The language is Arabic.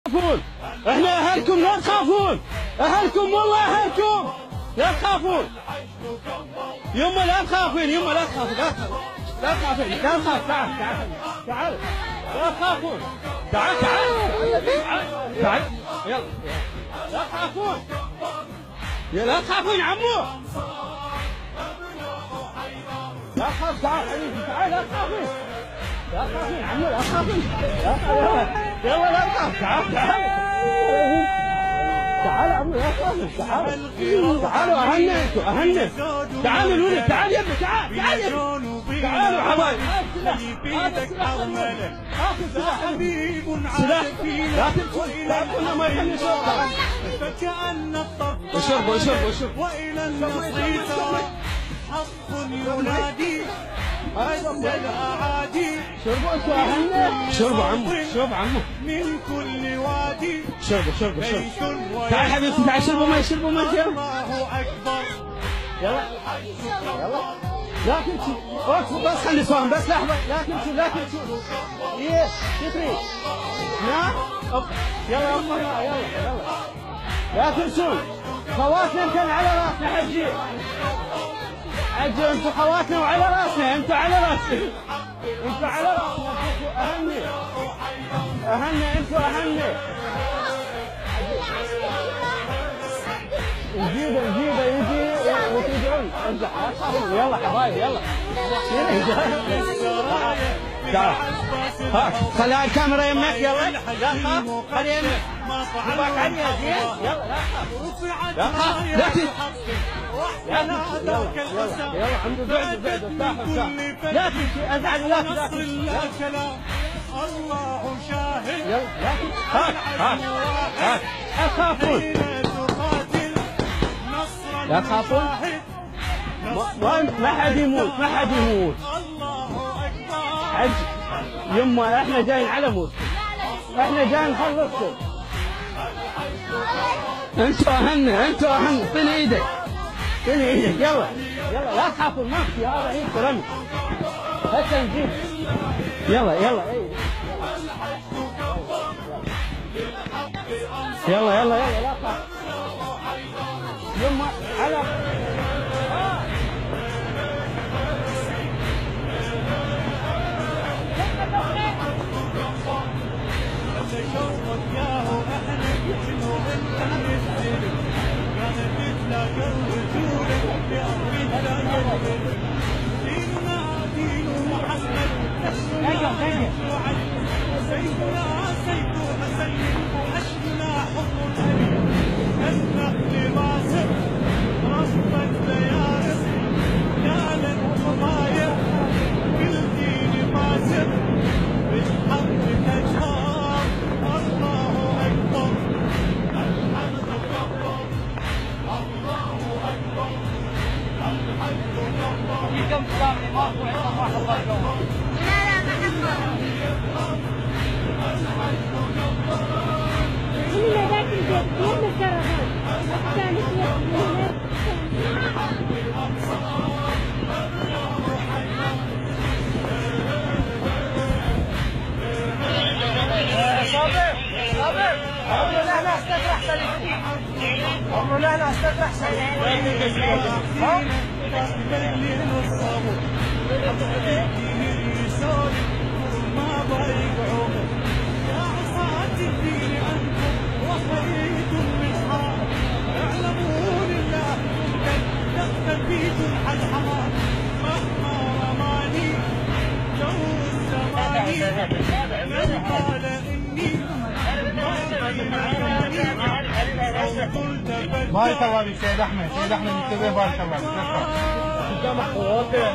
تخافون، احنا اهلكم لا تخافون، اهلكم والله اهلكم لا تخافون. يمه لا تخافين، يمه لا تخافين، لا تخافين، لا تخاف، تعال تعال تعال، لا تخافون، تعال تعال تعال، يلا لا تخافون، يا لا تخافون يا عمو، لا تخاف، تعال حبيبي تعال، لا تخافين، لا تخافين عمو، لا تخافين، يلا لا تخاف، تعال تعال تعال عمو، لا تخافين، تعال تعالوا اهلنا، انتوا اهلنا، تعالوا الولد، تعال يا ابني، تعال تعال يا ابني، تعالوا حبايب، هذا السلاح، هذا السلاح حبيب سلاح، لا تبكون، لا تبكون، ما يخلي شرب، فكأن الطرف وشربوا وشربوا وشربوا والى النصيصة حق ينادي أدى الأعادي. شربوا انتوا اهلنا، شربوا عمو، شرب عمو من كل وادي، شربوا شربوا شربوا، تعال حبيبتي تعال، شربوا ماء، شربوا ماء، الله أكبر، يلا يلا لا تمشي، اصبر بس خلي صوم بس لحظة، لا تمشي لا تمشي، ايه تدري نعم، يلا يلا يلا يلا لا تمشون، خواتنا يمكن على راسنا حجي، حجي انتوا خواتنا وعلى راسنا، انتوا على راسنا، انتوا على راسنا، انتوا اهلنا اهلنا، انتوا اهلنا، نجيبه نجيبه يجي وتدعون، ارجع يلا حبايب يلا، تعال ها خلي هاي الكاميرا يمك، يلا لا تخاف، خلي يمك، جيبك عني يا زين، يلا لا تخاف، لا تخاف، لا تخاف، يلا الحمد لله، بعد ارتاح، لا تمشي ازعل، لا تكلم، الله شاهد، يلا لا هات هات هات، اخافون لا تخافون، ما حد يموت، ما حد يموت، حج يما احنا جايين على موت، احنا جايين نخلصكم، انتوا اهلنا، انتوا اهلنا، طل ايدك طل ايدك، يلا يلا لا تخافون، ما في هذا عيد رمي، هسه نجيب، يلا يلا يلا يلا يلا لا تخاف يما على شوقك ياهو احنا نحن وانت نسلم، كانت تلاقى رجولك بأمرك لا يدرك، ديننا دين محمد نحن سيفنا سيف حسن وحشدنا حب الهدي، النخل باسق رصدك ليارس، يا للجماير بالدين باسق بالحق تجهر، الله أكبر الحمد لله، الله أكبر الحمد لله. في كم صلاه ماكو عندنا ما حضر اليوم؟ لا ما حضر. من ذاك البيت يم الكرهان الثاني صابر صابر عمرو نحن استفرح سليم، عمرو نحن استفرح سليم، ها ما ضايق عمر يا عصاة الدين أنتم وخيتم الحرام، اعلموا لله قد بيتم على الحمام، مهما رماني جو الزماني من قال إني بارك الله فيك سيد احمد، سيد احمد انتبه، بارك الله فيك. اوكي